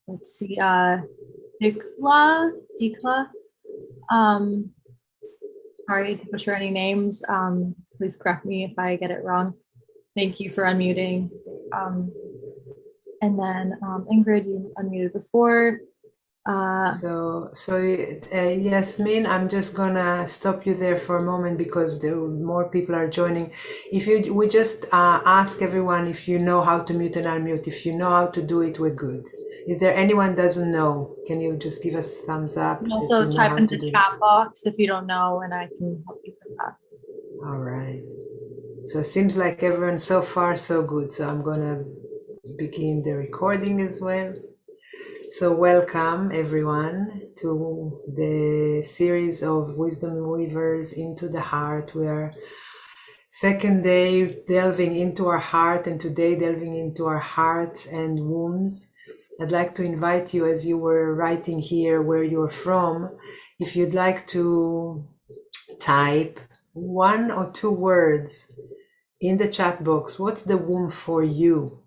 let's see, Dikla. Um, Sorry to butcher any names. Please correct me if I get it wrong. Thank you for unmuting. Um, and then Ingrid, you unmuted before. Yasmin, I'm just gonna stop you there for a moment because more people are joining. We just ask everyone if you know how to mute and unmute. If you know how to do it, we're good. Is there anyone doesn't know? Can you just give us a thumbs up You can if you also know type how in to the do chat it? box if you don't know, and I can help you with that. All right. So it seems like everyone so far so good. So I'm gonna begin the recording as well. So welcome everyone to the series of Wisdom Weavers into the Heart. We are second day delving into our heart, and today delving into our hearts and wombs. I'd like to invite you, as you were writing here where you're from, if you'd like to type one or two words in the chat box. What's the womb for you?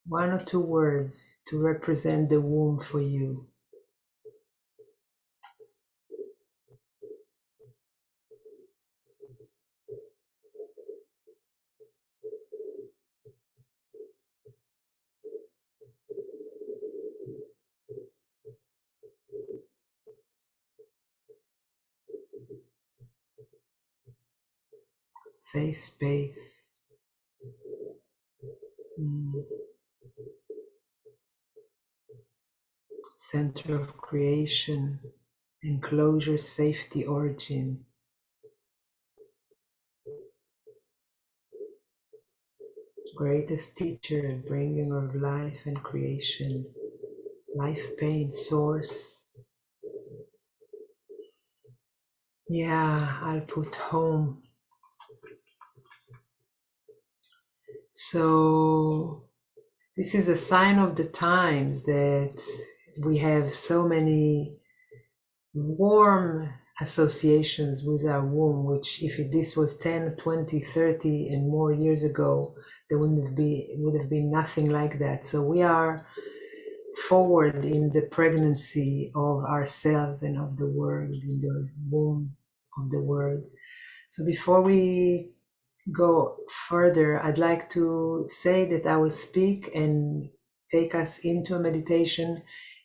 One or two words to represent the womb for you. Safe space. Center of creation, enclosure, safety, origin. Greatest teacher, bringer of life and creation. Life pain, source. Yeah, I'll put home. So this is a sign of the times that we have so many warm associations with our womb, which if this was 10, 20, 30 and more years ago, there would have been nothing like that. So we are forward in the pregnancy of ourselves and of the world, in the womb of the world. So before we go further, I'd like to say that I will speak and take us into a meditation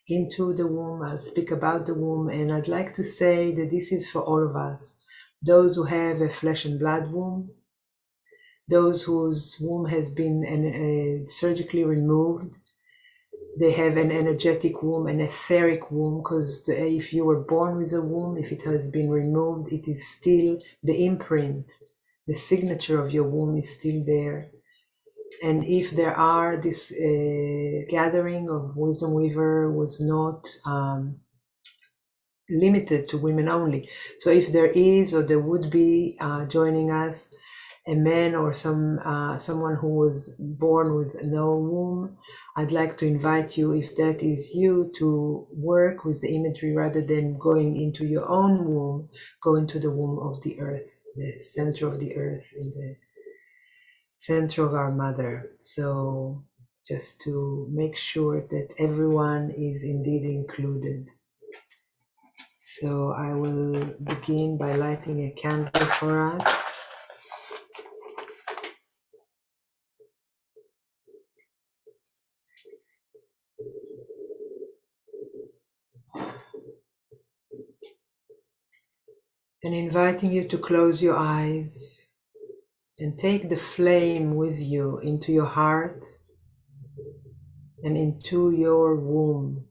into the womb. I'll speak about the womb, and I'd like to say that this is for all of us. Those who have a flesh and blood womb, those whose womb has been surgically removed, they have an energetic womb, an etheric womb, because if you were born with a womb, if it has been removed, it is still the imprint, the signature of your womb is still there. And if there are this gathering of Wisdom Weaver was not limited to women only. So if there is or there would be joining us a man or someone who was born with no womb, I'd like to invite you, if that is you, to work with the imagery rather than going into your own womb, go into the womb of the earth, the center of the earth, in the center of our mother. So just to make sure that everyone is indeed included. So I will begin by lighting a candle for us. And inviting you to close your eyes and take the flame with you into your heart and into your womb,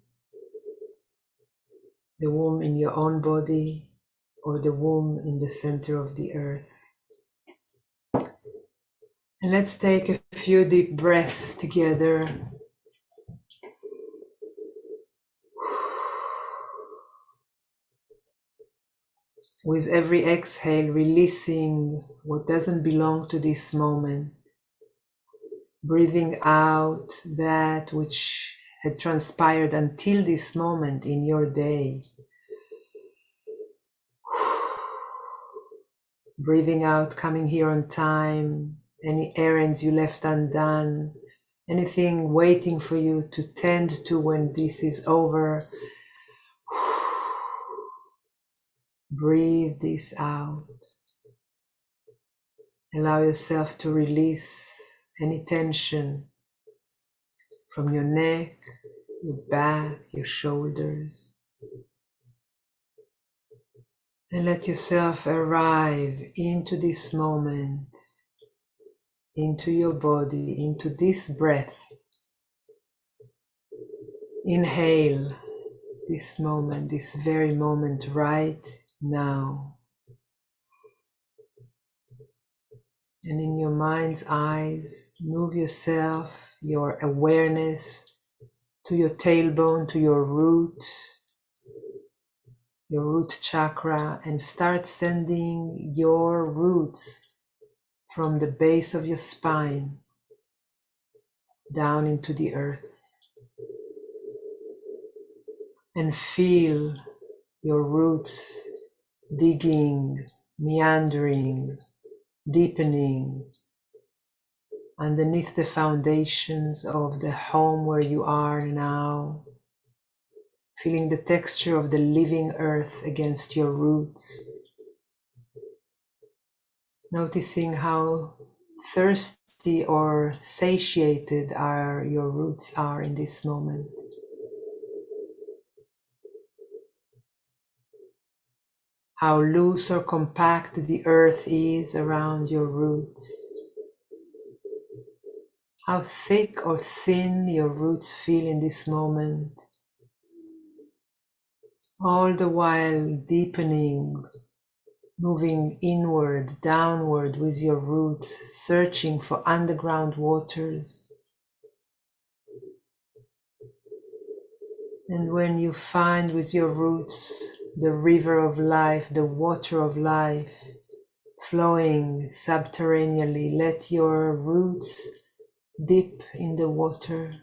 the womb in your own body or the womb in the center of the earth. And let's take a few deep breaths together. With every exhale, releasing what doesn't belong to this moment. Breathing out that which had transpired until this moment in your day. Breathing out, coming here on time, any errands you left undone, anything waiting for you to tend to when this is over. Breathe this out. Allow yourself to release any tension from your neck, your back, your shoulders. And let yourself arrive into this moment, into your body, into this breath. Inhale this moment, this very moment right now. And in your mind's eyes, move yourself, your awareness to your tailbone, to your root chakra, and start sending your roots from the base of your spine down into the earth. And feel your roots digging, meandering, deepening underneath the foundations of the home where you are now. Feeling the texture of the living earth against your roots. Noticing how thirsty or satiated your roots are in this moment. How loose or compact the earth is around your roots. How thick or thin your roots feel in this moment. All the while deepening, moving inward, downward with your roots, searching for underground waters. And when you find with your roots the river of life, the water of life, flowing subterraneously, let your roots dip in the water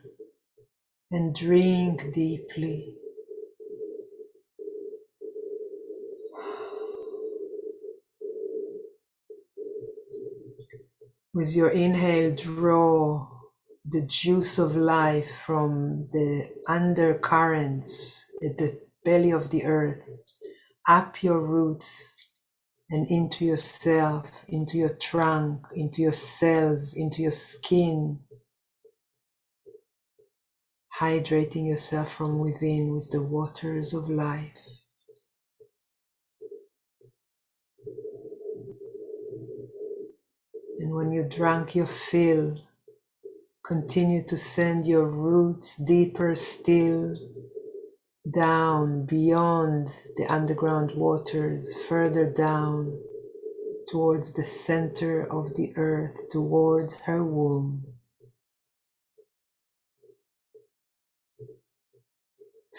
and drink deeply. With your inhale, draw the juice of life from the undercurrents at the belly of the earth, up your roots and into yourself, into your trunk, into your cells, into your skin, hydrating yourself from within with the waters of life. And when you drunk your fill, continue to send your roots deeper still, down beyond the underground waters, further down towards the center of the earth, towards her womb.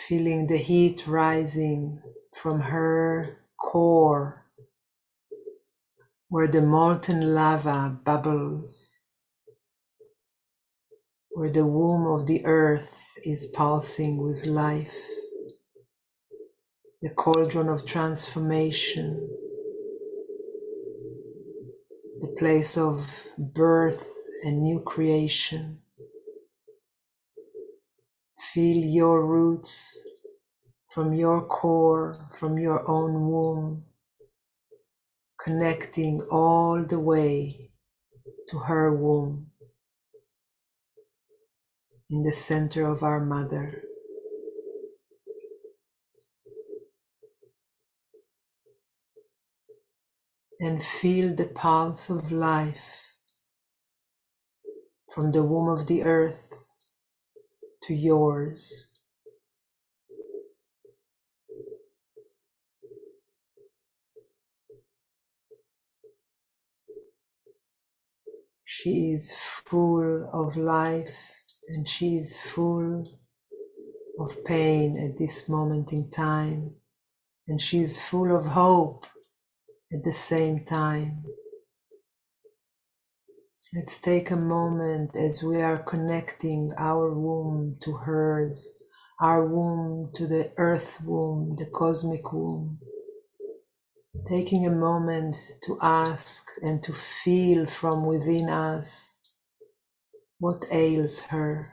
Feeling the heat rising from her core, where the molten lava bubbles, where the womb of the earth is pulsing with life, the cauldron of transformation, the place of birth and new creation. Feel your roots from your core, from your own womb, connecting all the way to her womb, in the center of our mother. And feel the pulse of life from the womb of the earth to yours. She is full of life and she is full of pain at this moment in time. And she is full of hope at the same time. Let's take a moment as we are connecting our womb to hers, our womb to the earth womb, the cosmic womb. Taking a moment to ask and to feel from within us What ails her?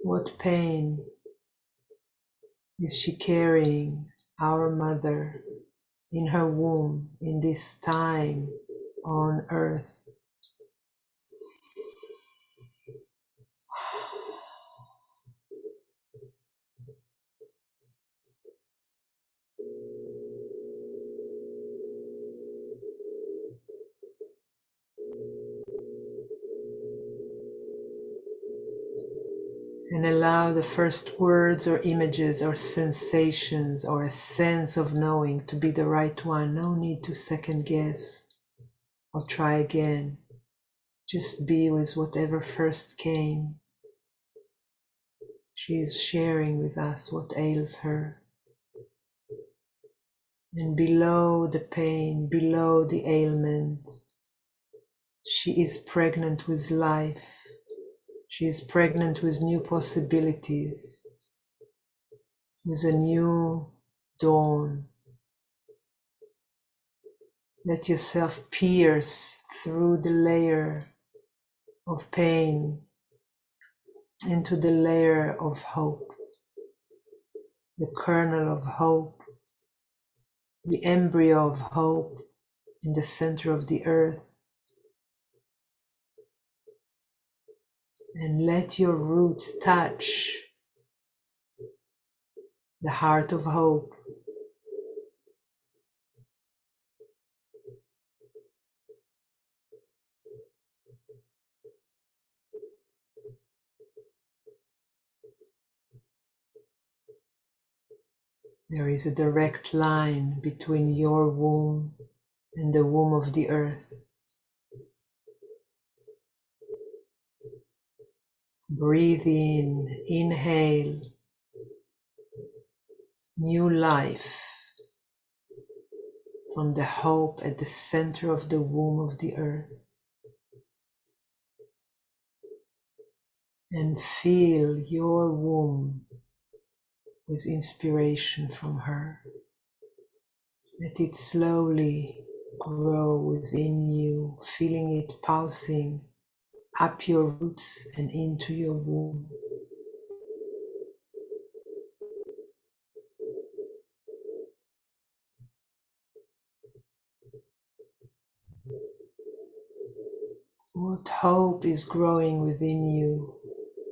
What pain is she carrying, our mother, in her womb in this time on earth? And allow the first words or images or sensations or a sense of knowing to be the right one. No need to second guess or try again. Just be with whatever first came. She is sharing with us what ails her. And below the pain, below the ailment, she is pregnant with life. She is pregnant with new possibilities, with a new dawn. Let yourself pierce through the layer of pain into the layer of hope, the kernel of hope, the embryo of hope in the center of the earth. And let your roots touch the heart of hope. There is a direct line between your womb and the womb of the earth. Breathe in, inhale new life from the hope at the center of the womb of the earth. And fill your womb with inspiration from her. Let it slowly grow within you, feeling it pulsing up your roots and into your womb. What hope is growing within you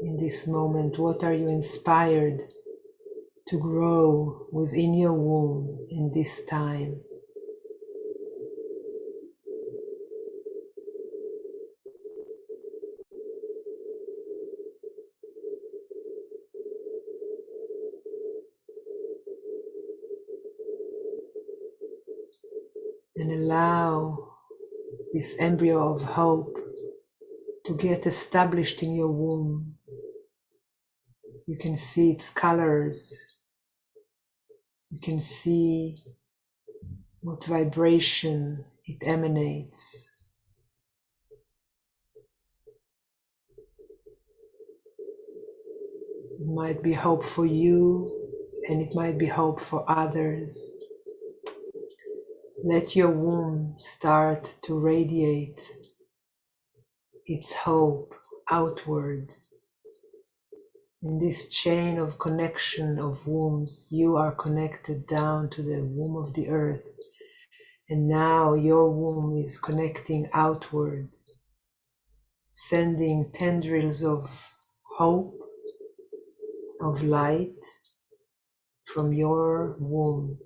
in this moment? What are you inspired to grow within your womb in this time? And allow this embryo of hope to get established in your womb. You can see its colors. You can see what vibration it emanates. It might be hope for you, and it might be hope for others. Let your womb start to radiate its hope outward. In this chain of connection of wombs, you are connected down to the womb of the earth. And now your womb is connecting outward, sending tendrils of hope, of light from your womb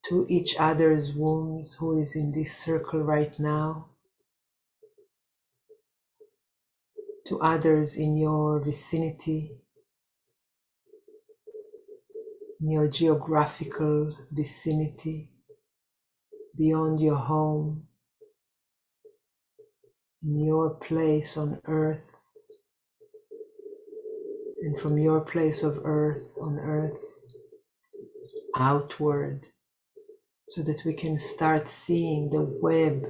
to each other's wombs who is in this circle right now, to others in your vicinity, in your geographical vicinity, beyond your home, in your place on earth, and from your place of earth on earth outward, so that we can start seeing the web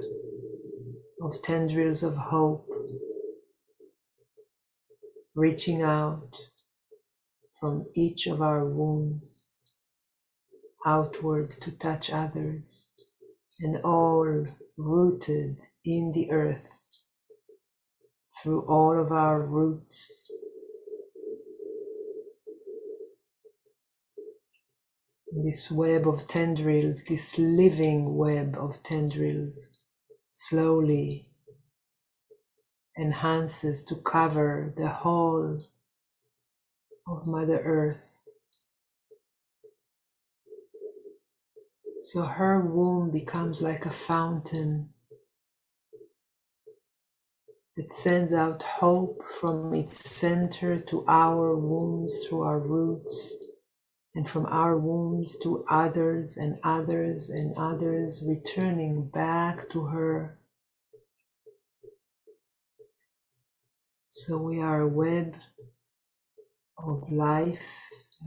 of tendrils of hope reaching out from each of our wombs outward to touch others, and all rooted in the earth, through all of our roots. This web of tendrils, this living web of tendrils, slowly enhances to cover the whole of Mother Earth. So her womb becomes like a fountain that sends out hope from its center to our wombs through our roots, and from our wombs to others and others and others, returning back to her. So we are a web of life,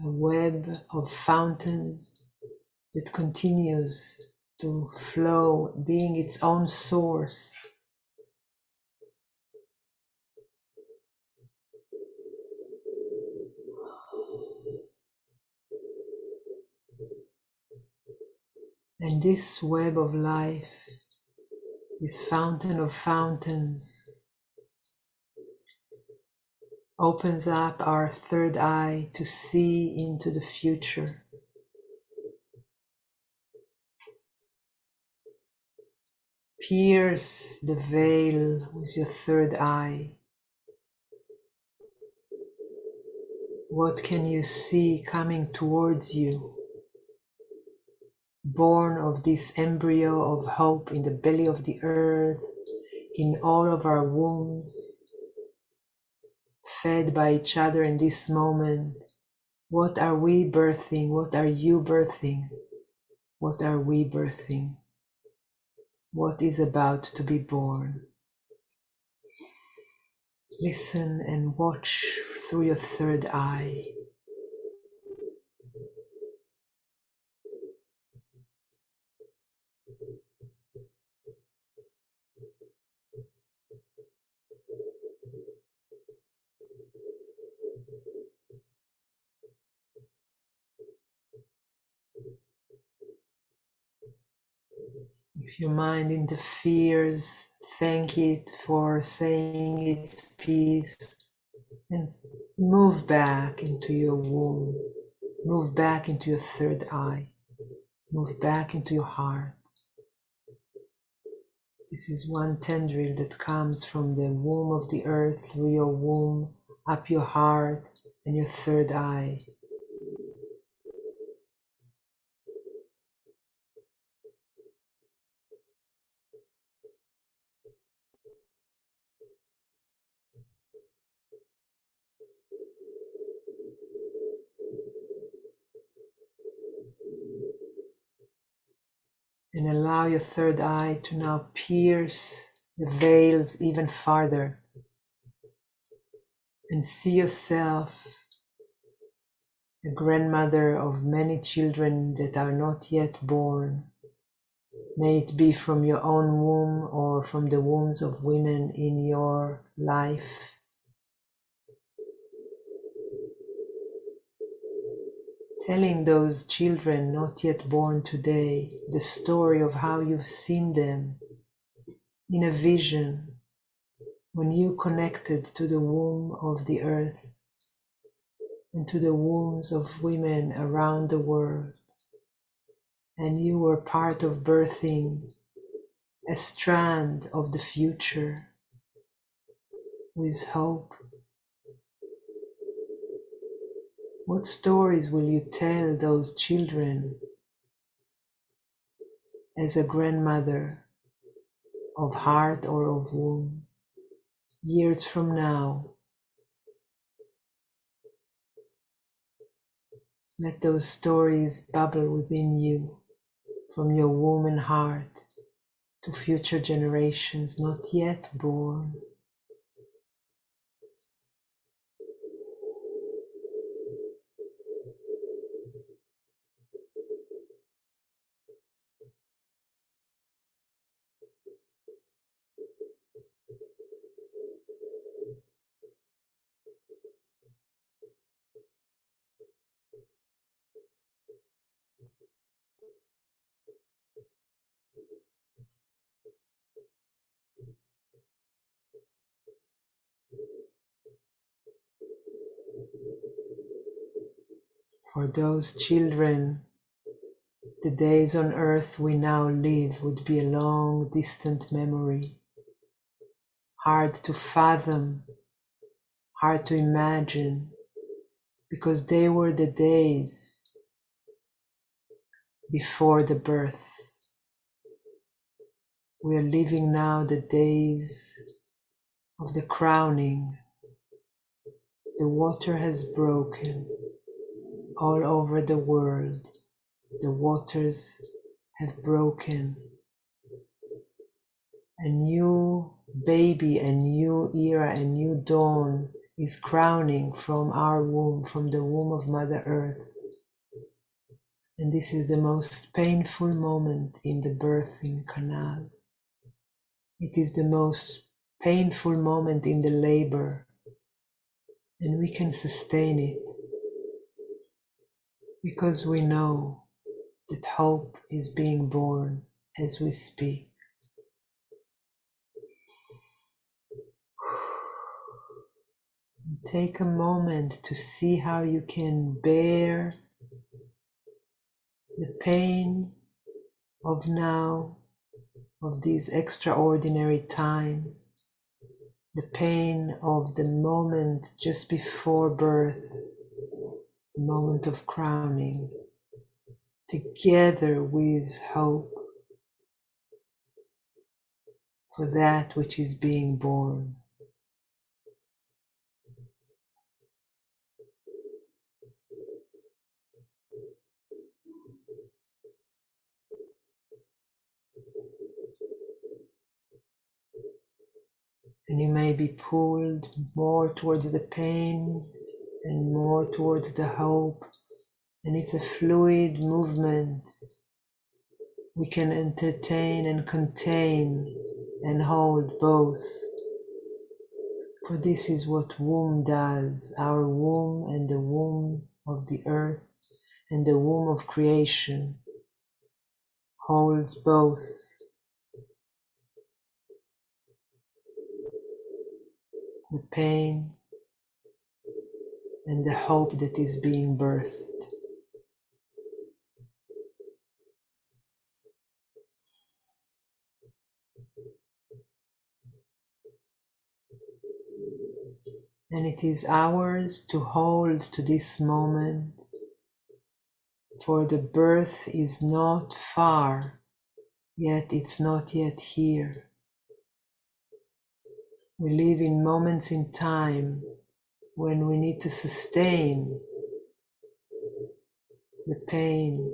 a web of fountains that continues to flow, being its own source. And this web of life, this fountain of fountains, opens up our third eye to see into the future. Pierce the veil with your third eye. What can you see coming towards you? Born of this embryo of hope in the belly of the earth, in all of our wombs, fed by each other in this moment. What are we birthing? What are you birthing? What are we birthing? What is about to be born? Listen and watch through your third eye. If your mind interferes, thank it for saying its piece and move back into your womb. Move back into your third eye. Move back into your heart. This is one tendril that comes from the womb of the earth through your womb, up your heart and your third eye. And allow your third eye to now pierce the veils even farther and see yourself a grandmother of many children that are not yet born. May it be from your own womb or from the wombs of women in your life. Telling those children not yet born today the story of how you've seen them in a vision when you connected to the womb of the earth and to the wombs of women around the world, and you were part of birthing a strand of the future with hope. What stories will you tell those children as a grandmother of heart or of womb years from now? Let those stories bubble within you from your womb and heart to future generations not yet born. For those children, the days on earth we now live would be a long, distant memory, hard to fathom, hard to imagine, because they were the days before the birth. We are living now the days of the crowning. The water has broken all over the world. The waters have broken. A new baby, a new era, a new dawn is crowning from our womb, from the womb of Mother Earth. And this is the most painful moment in the birthing canal. It is the most painful moment in the labor, and we can sustain it because we know that hope is being born as we speak. Take a moment to see how you can bear the pain of now, of these extraordinary times, the pain of the moment just before birth, the moment of crowning, together with hope for that which is being born. And you may be pulled more towards the pain and more towards the hope. And it's a fluid movement. We can entertain and contain and hold both. For this is what womb does. Our womb and the womb of the earth and the womb of creation holds both. The pain and the hope that is being birthed. And it is ours to hold to this moment, for the birth is not far, yet it's not yet here. We live in moments in time when we need to sustain the pain,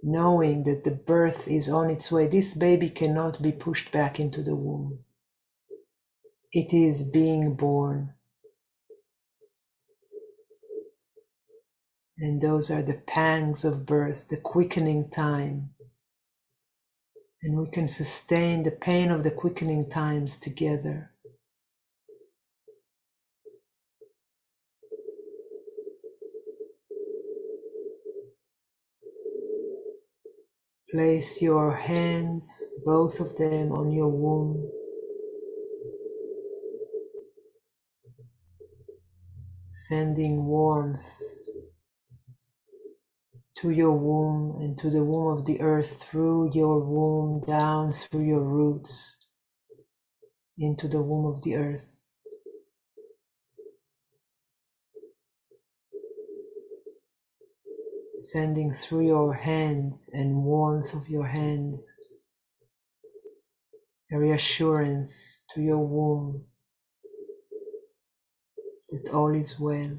knowing that the birth is on its way. This baby cannot be pushed back into the womb. It is being born. And those are the pangs of birth, the quickening time. And we can sustain the pain of the quickening times together. Place your hands, both of them, on your womb. Sending warmth to your womb and to the womb of the earth, through your womb, down through your roots, into the womb of the earth. Sending through your hands and warmth of your hands a reassurance to your womb that all is well.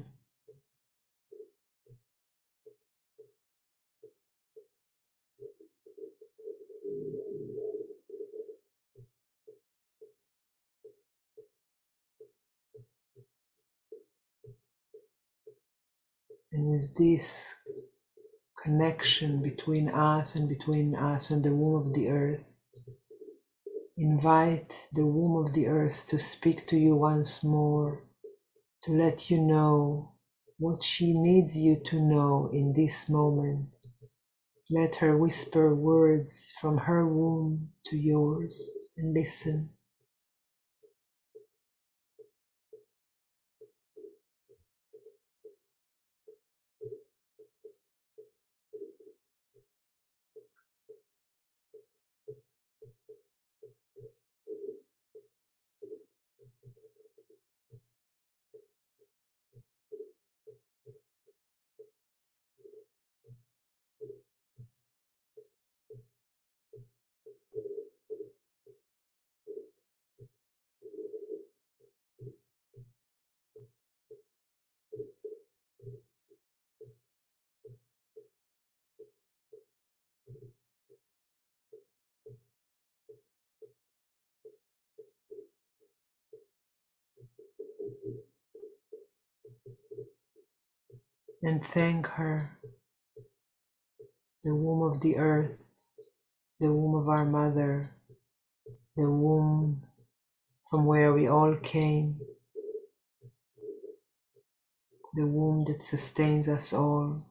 And with this connection between us and the womb of the earth, invite the womb of the earth to speak to you once more, to let you know what she needs you to know in this moment. Let her whisper words from her womb to yours and listen. and thank her, the womb of the earth, the womb of our mother, the womb from where we all came, the womb that sustains us all.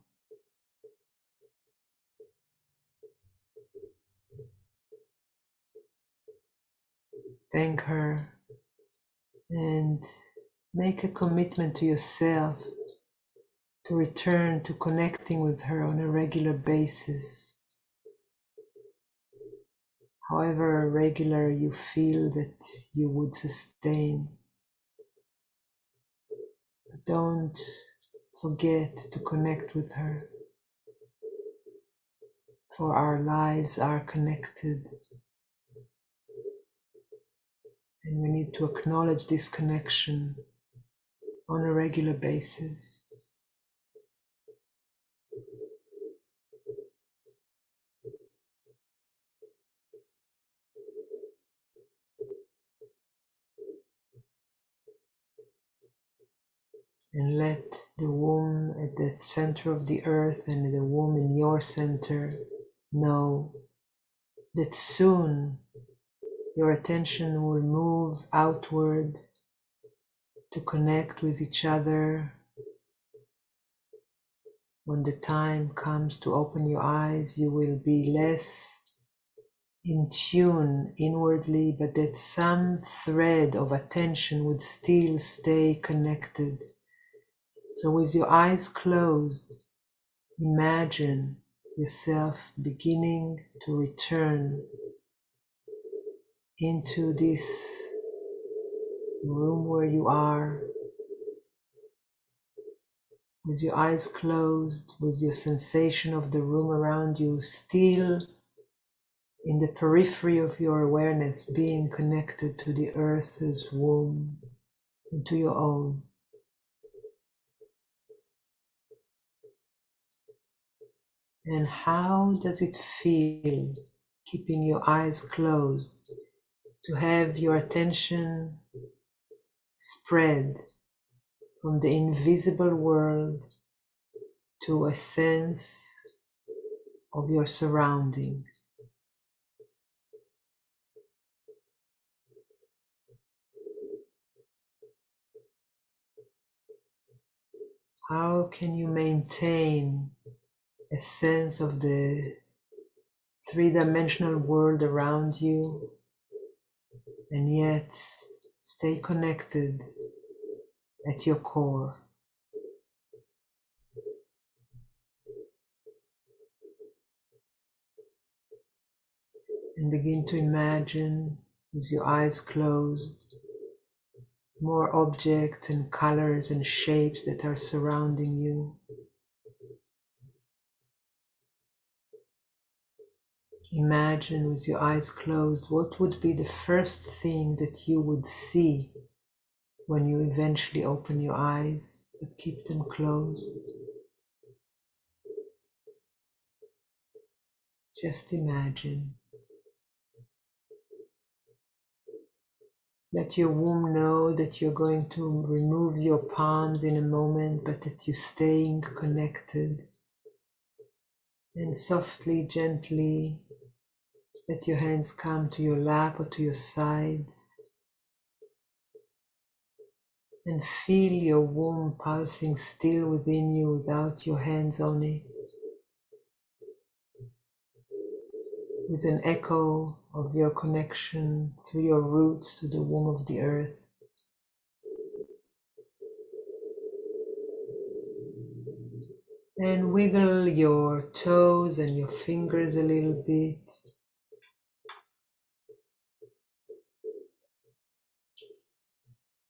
Thank her and make a commitment to yourself to return to connecting with her on a regular basis. However regular you feel that you would sustain. Don't forget to connect with her, for our lives are connected. And we need to acknowledge this connection on a regular basis. And let the womb at the center of the earth and the womb in your center know that soon your attention will move outward to connect with each other. When the time comes to open your eyes, you will be less in tune inwardly, but that some thread of attention would still stay connected. So with your eyes closed, imagine yourself beginning to return into this room where you are, with your eyes closed, with your sensation of the room around you still in the periphery of your awareness, being connected to the earth's womb and to your own. And how does it feel, keeping your eyes closed, to have your attention spread from the invisible world to a sense of your surrounding? How can you maintain a sense of the three-dimensional world around you and yet stay connected at your core? And begin to imagine, with your eyes closed, more objects and colors and shapes that are surrounding you. Imagine with your eyes closed what would be the first thing that you would see when you eventually open your eyes, but keep them closed. Just imagine. Let your womb know that you're going to remove your palms in a moment, but that you're staying connected. And softly, gently, let your hands come to your lap or to your sides. And feel your womb pulsing still within you without your hands on it, with an echo of your connection through your roots to the womb of the earth. And wiggle your toes and your fingers a little bit.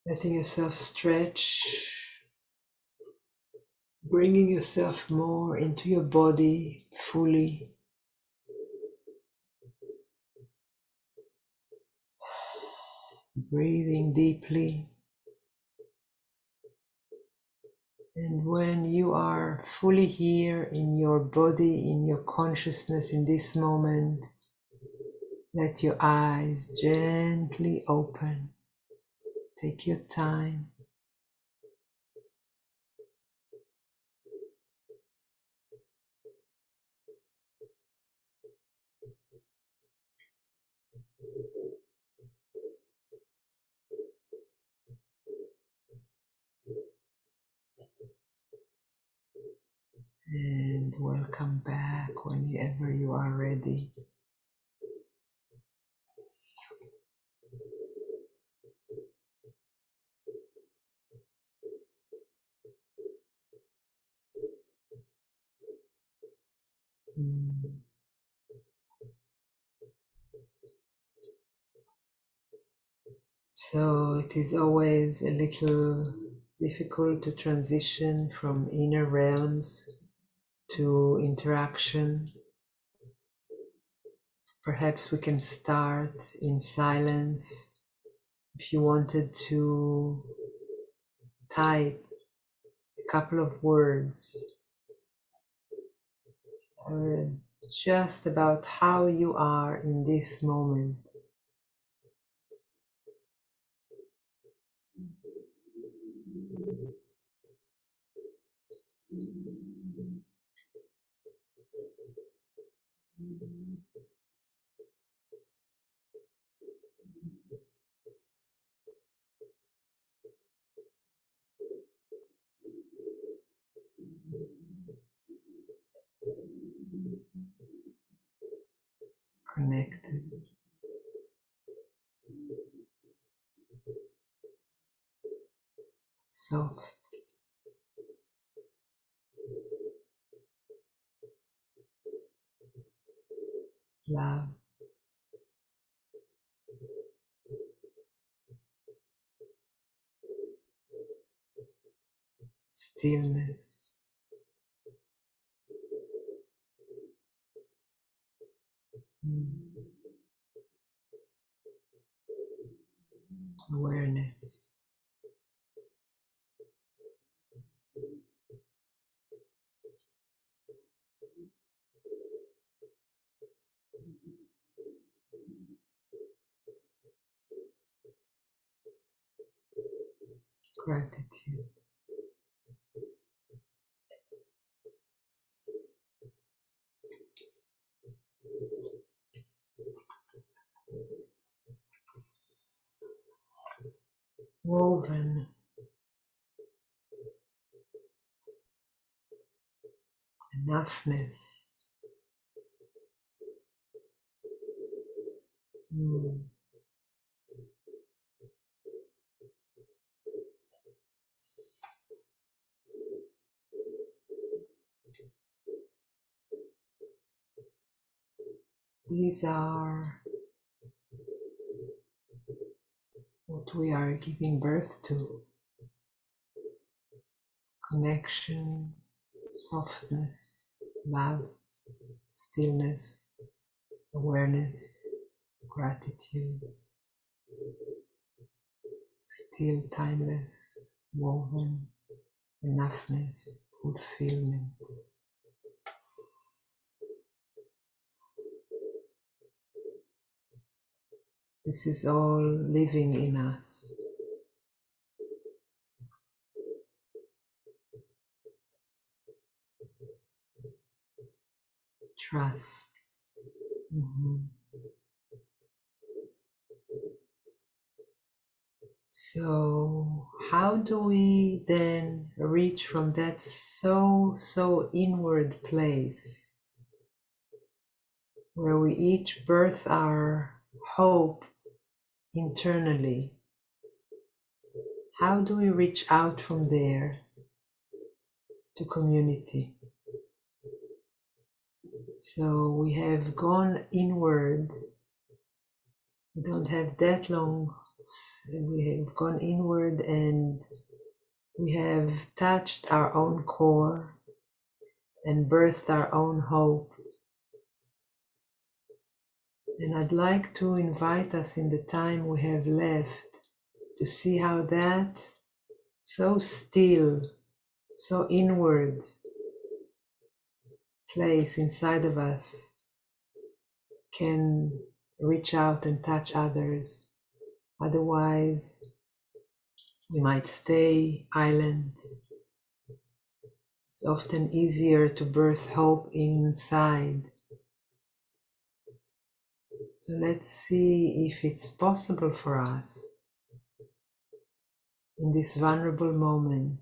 Letting yourself stretch, bringing yourself more into your body fully. Breathing deeply. And when you are fully here in your body, in your consciousness in this moment, let your eyes gently open. Take your time. And welcome back whenever you are ready. Mm. So it is always a little difficult to transition from inner realms to interaction. Perhaps we can start in silence. If you wanted to type a couple of words just about how you are in this moment. Connected, soft, love, stillness, awareness. Gratitude. Woven, enoughness. Mm. These are what we are giving birth to: connection, softness, love, stillness, awareness, gratitude, still, timeless, woven, enoughness, fulfillment. This is all living in us. Trust. Mhm. So, how do we then reach from that so inward place where we each birth our hope internally? How do we reach out from there to community? So, we have gone inward. We don't have that long. We have gone inward and we have touched our own core and birthed our own hope. And I'd like to invite us in the time we have left to see how that so still, so inward place inside of us can reach out and touch others. Otherwise, we might stay islands. It's often easier to birth hope inside. So let's see if it's possible for us in this vulnerable moment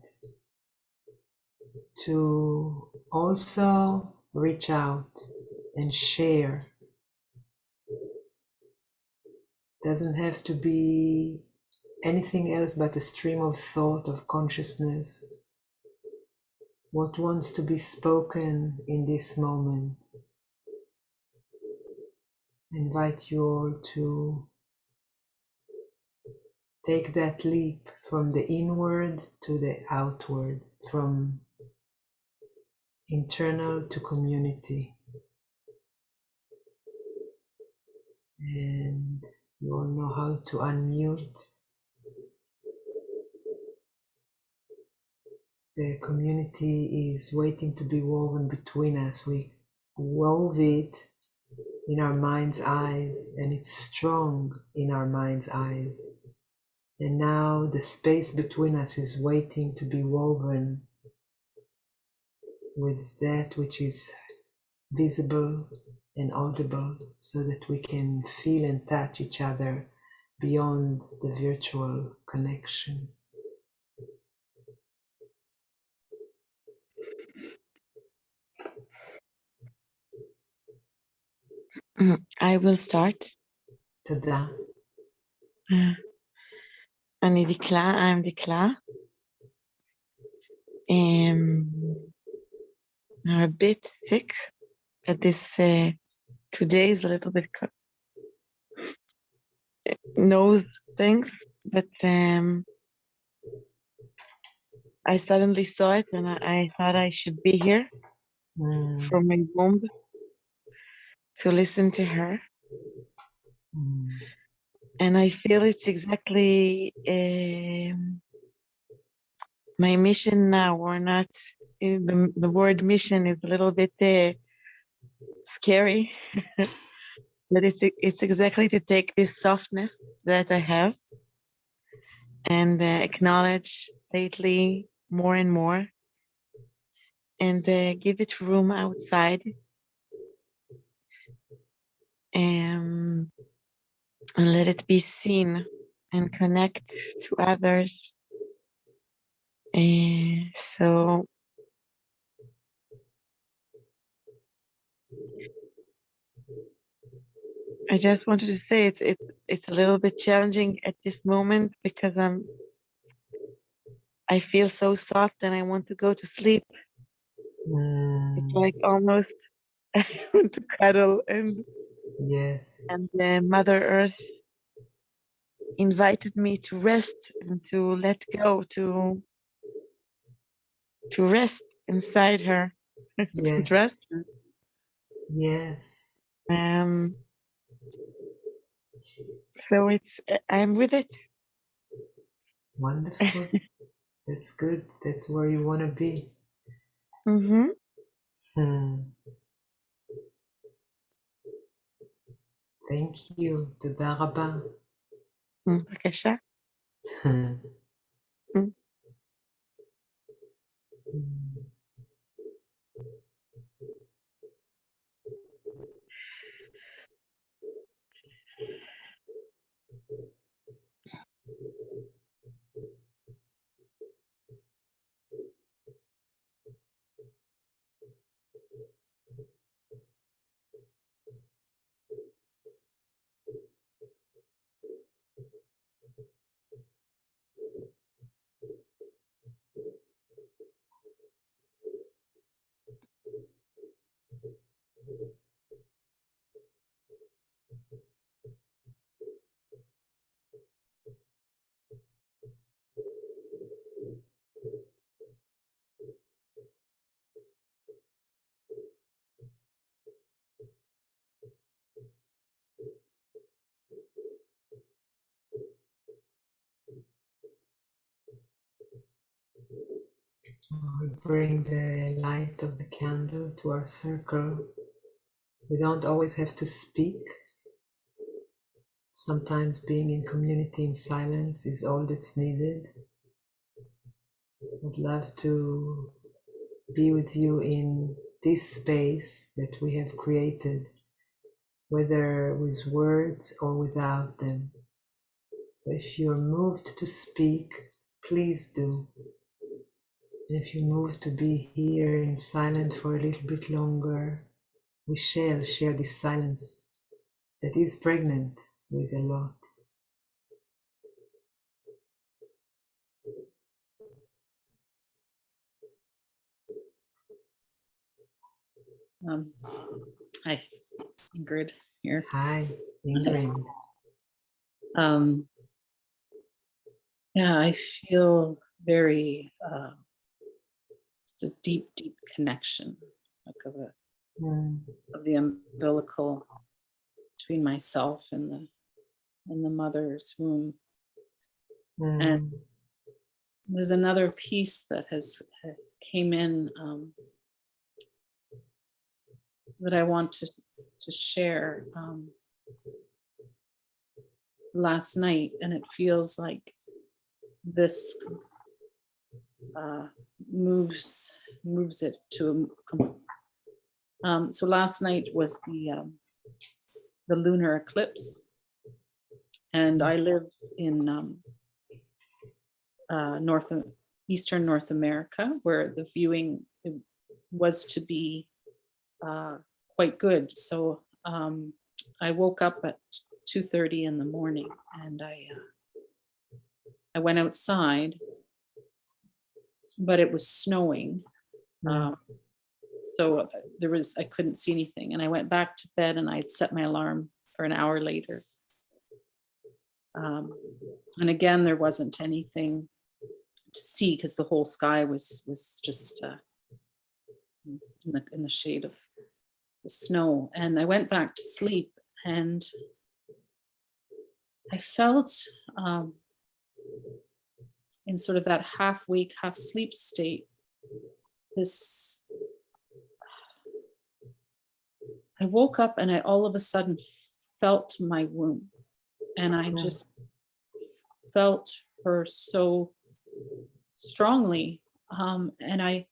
to also reach out and share. Doesn't have to be anything else but a stream of thought, of consciousness. What wants to be spoken in this moment? I invite you all to take that leap from the inward to the outward, from internal to community. And you all know how to unmute. The community is waiting to be woven between us. We wove it in our mind's eyes, and it's strong in our mind's eyes. And now the space between us is waiting to be woven with that which is visible and audible, so that we can feel and touch each other beyond the virtual connection. I will start. Tada. I'm Dikla. I'm a bit sick at this. Today is a little bit nose things, but I suddenly saw it and I thought I should be here for my mom to listen to her. And I feel it's exactly my mission now, or not. The word mission is a little bit scary, but it's exactly to take this softness that I have and acknowledge lately more and more, and give it room outside, and let it be seen and connect to others. So I just wanted to say it's a little bit challenging at this moment because I feel so soft and I want to go to sleep. It's like almost I want to cuddle, and Yes. and Mother Earth invited me to rest and to let go, to rest inside her, to Yes. trust her. Yes. So I'm with it. Wonderful. That's good. That's where you want to be. Mm-hmm. Thank you. תודה רבה. בבקשה. We bring the light of the candle to our circle. We don't always have to speak. Sometimes being in community in silence is all that's needed. I'd love to be with you in this space that we have created, whether with words or without them. So if you're moved to speak, please do. If you move to be here in silence for a little bit longer, we shall share this silence that is pregnant with a lot. Hi, Ingrid here. Hi, Ingrid. Yeah, I feel very a deep, deep connection, like of the umbilical between myself and the mother's womb. And there's another piece that has came in that I want to share last night, and it feels like this moves it to so last night was the lunar eclipse, and I live in Eastern North America, where the viewing was to be quite good. So I woke up at 2:30 in the morning, and I went outside, but it was snowing. So I couldn't see anything, and I went back to bed, and I'd set my alarm for an hour later. And again, there wasn't anything to see because the whole sky was just in the shade of the snow. And I went back to sleep, and I felt in sort of that half wake, half sleep state, I woke up and I all of a sudden felt my womb, and I just felt her so strongly. And I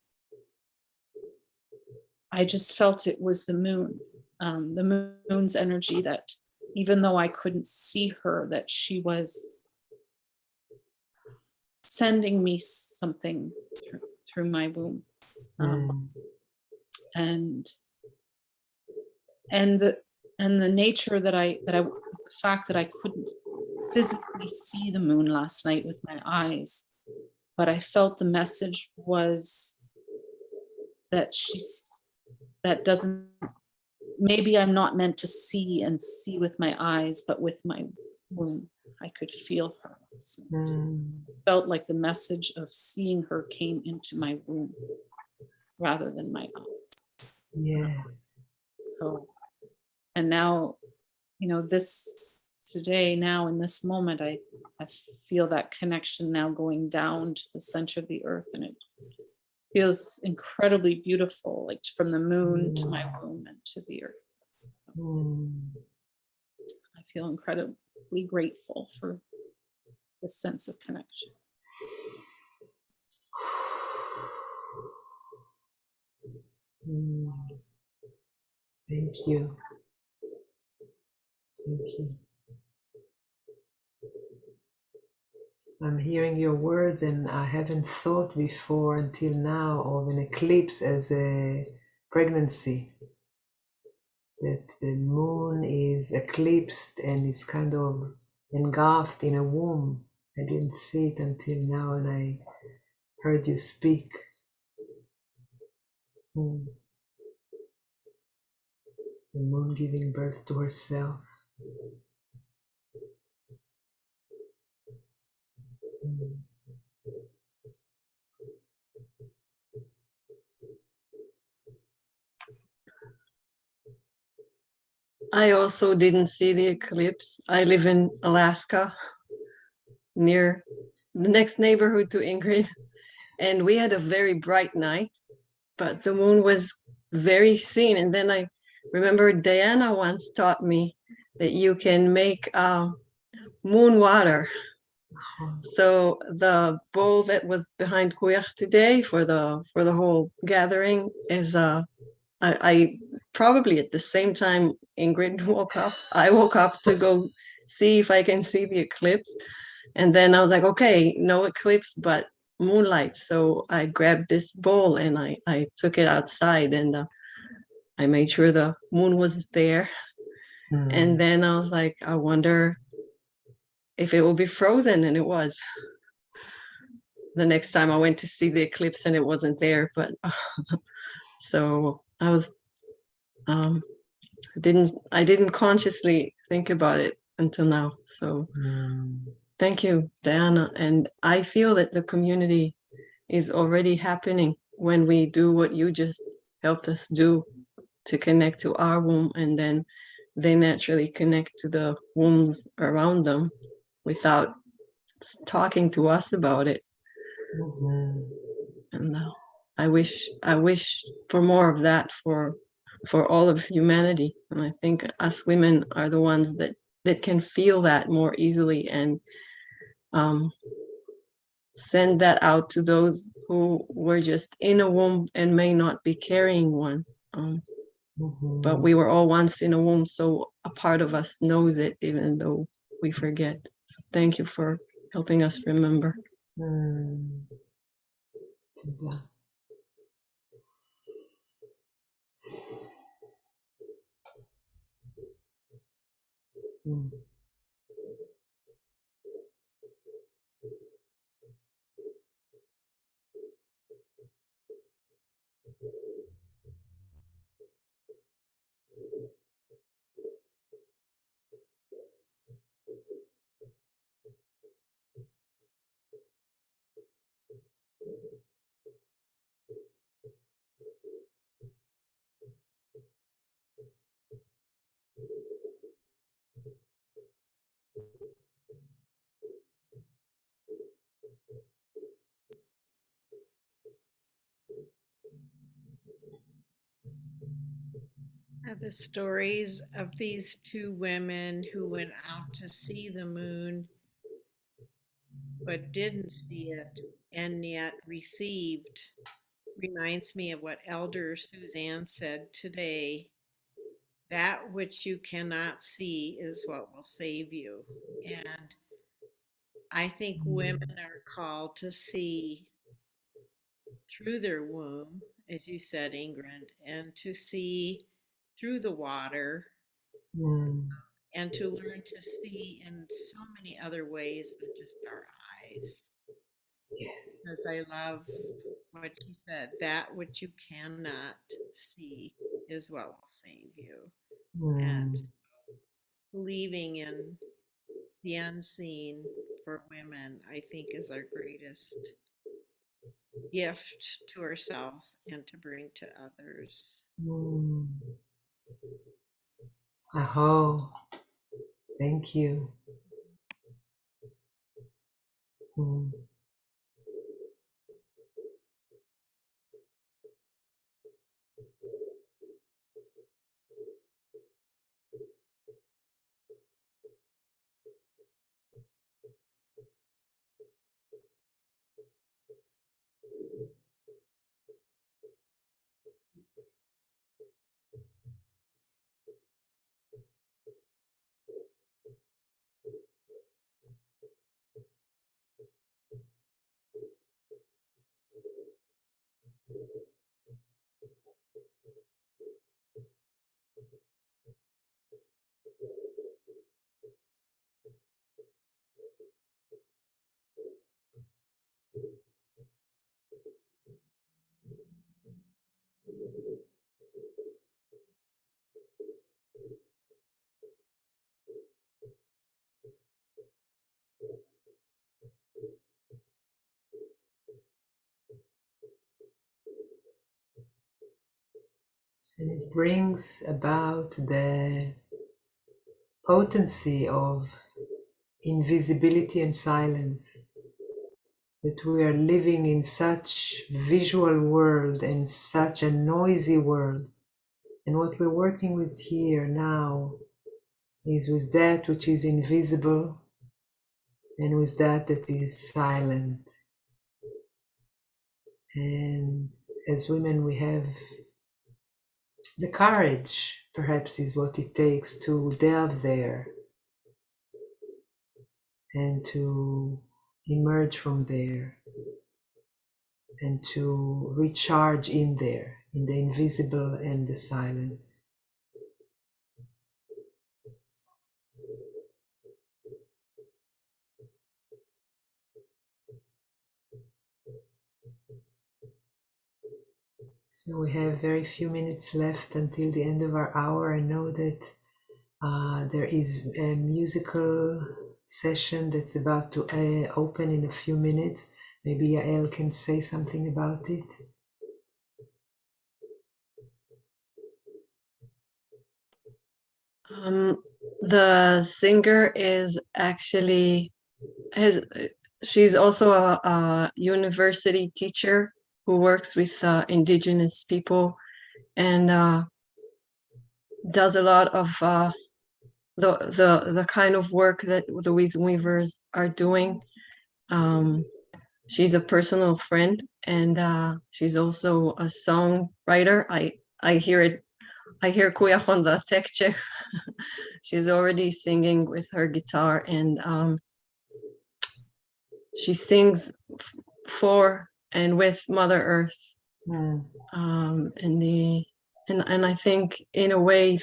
just felt it was the moon, the moon's energy, that even though I couldn't see her, that she was sending me something through my womb. And the nature the fact that I couldn't physically see the moon last night with my eyes, but I felt the message was that maybe I'm not meant to see with my eyes, but with my womb I could feel her. Felt like the message of seeing her came into my womb rather than my eyes. Yeah. So, and now, today, now in this moment, I feel that connection now going down to the center of the earth, and it feels incredibly beautiful, like from the moon to my womb and to the earth. So I feel incredibly grateful for this sense of connection. Thank you. Thank you. I'm hearing your words, and I haven't thought before until now of an eclipse as a pregnancy. That the moon is eclipsed and it's kind of engulfed in a womb. I didn't see it until now, and I heard you speak. The moon giving birth to herself. I also didn't see the eclipse. I live in Alaska, near the next neighborhood to Ingrid, and we had a very bright night, but the moon was very seen. And then I remember Diana once taught me that you can make moon water. So the bowl that was behind Kuyach today for the whole gathering is I probably at the same time Ingrid woke up, I woke up to go see if I can see the eclipse. And then I was like, okay, no eclipse, but moonlight. So I grabbed this bowl and I took it outside, and I made sure the moon was there. And then I was like, I wonder if it will be frozen, and it was. The next time I went to see the eclipse and it wasn't there, but so I was I didn't consciously think about it until now. So thank you, Diana. And I feel that the community is already happening when we do what you just helped us do, to connect to our womb, and then they naturally connect to the wombs around them without talking to us about it. And I wish for more of that for all of humanity. And I think us women are the ones that can feel that more easily, and send that out to those who were just in a womb and may not be carrying one. But we were all once in a womb, so a part of us knows it, even though we forget. So thank you for helping us remember. The stories of these two women who went out to see the moon but didn't see it and yet received reminds me of what Elder Suzanne said today. That which you cannot see is what will save you. And I think women are called to see through their womb, as you said, Ingrid, and to see through the water, and to learn to see in so many other ways than just our eyes. Because I love what she said, that which you cannot see is what will save you. And believing in the unseen for women, I think, is our greatest gift to ourselves and to bring to others. Aho, thank you. And it brings about the potency of invisibility and silence, that we are living in such visual world and such a noisy world. And what we're working with here now is with that which is invisible and with that that is silent. And as women, we have the courage, perhaps, is what it takes to delve there and to emerge from there and to recharge in there, in the invisible and the silence. So we have very few minutes left until the end of our hour. I know that there is a musical session that's about to open in a few minutes. Maybe Yael can say something about it. The singer is actually she's also a university teacher who works with indigenous people and does a lot of the kind of work that the Weavers are doing. She's a personal friend and she's also a songwriter. I hear Kuya on the tech check. She's already singing with her guitar and she sings for and with Mother Earth. And I think in a way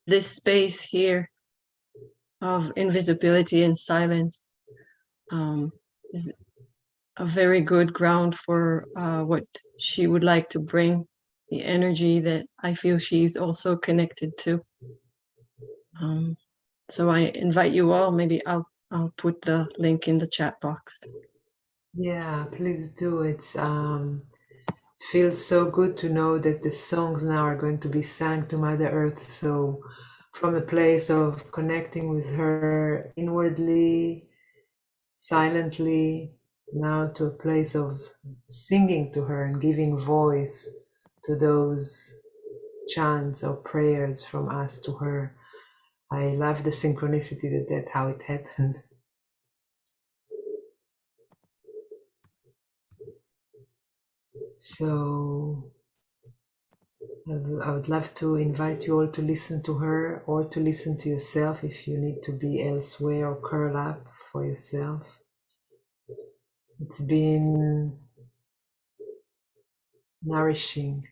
this space here of invisibility and silence is a very good ground for what she would like to bring, the energy that I feel she's also connected to. So I invite you all, maybe I'll put the link in the chat box. Yeah, please do. It's feels so good to know that the songs now are going to be sung to Mother Earth. So from a place of connecting with her inwardly, silently, now to a place of singing to her and giving voice to those chants or prayers from us to her. I love the synchronicity that's how it happened. So I would love to invite you all to listen to her or to listen to yourself if you need to be elsewhere or curl up for yourself. It's been nourishing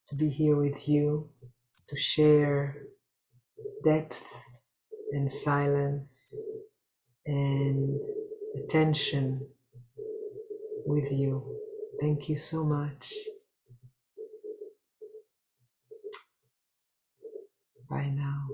to be here with you, to share depth and silence and attention with you. Thank you so much. Bye now.